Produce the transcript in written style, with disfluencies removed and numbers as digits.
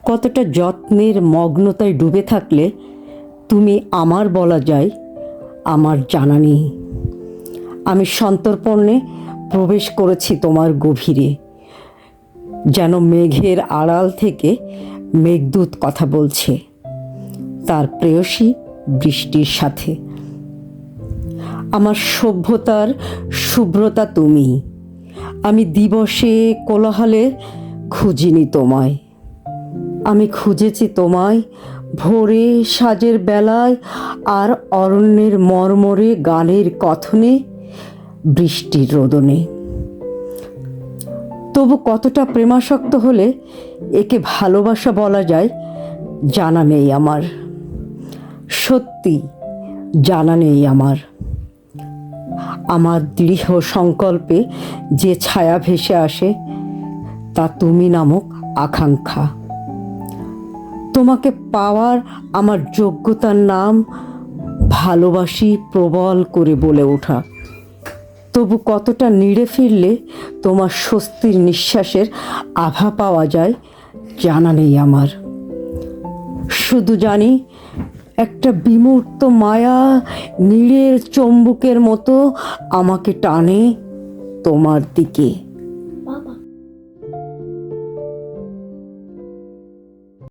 কতটা যত্নের মগ্নতায় ডুবে থাকলে তুমি আমার বলা যায় আমার জানা নেই। আমি সন্তর্পণে প্রবেশ করেছি তোমার গভীরে, যেন মেঘের আড়াল থেকে মেঘদূত কথা বলছে তার প্রেয়সী বৃষ্টির সাথে। আমার সভ্যতার শুভ্রতা তুমি। আমি দিবসে কোলাহলে খুঁজিনি তোমায়, আমি খুঁজেছি তোমায় ভোরে সাজের বেলায়, আর অরণ্যের মর্মরে গানের কথনে, বৃষ্টির রোদনে। তবু কতটা প্রেমাসক্ত হলে একে ভালোবাসা বলা যায় জানা নেই আমার। সত্যি জানা নেই আমার। আমার দৃঢ় সংকল্পে যে ছায়া ভেসে আসে তা তুমি নামক আকাঙ্ক্ষা। তোমাকে পাওয়ার আমার যোগ্যতার নাম ভালোবাসি প্রবল করে বলে ওঠা। তবু কতটা নিড়ে ফিরলে তোমার স্বস্তির নিঃশ্বাসের আভা পাওয়া যায় জানা নেই আমার। শুধু জানি একটা বিমূর্ত মায়া নীড়ের চম্বুকের মতো আমাকে টানে তোমার দিকে।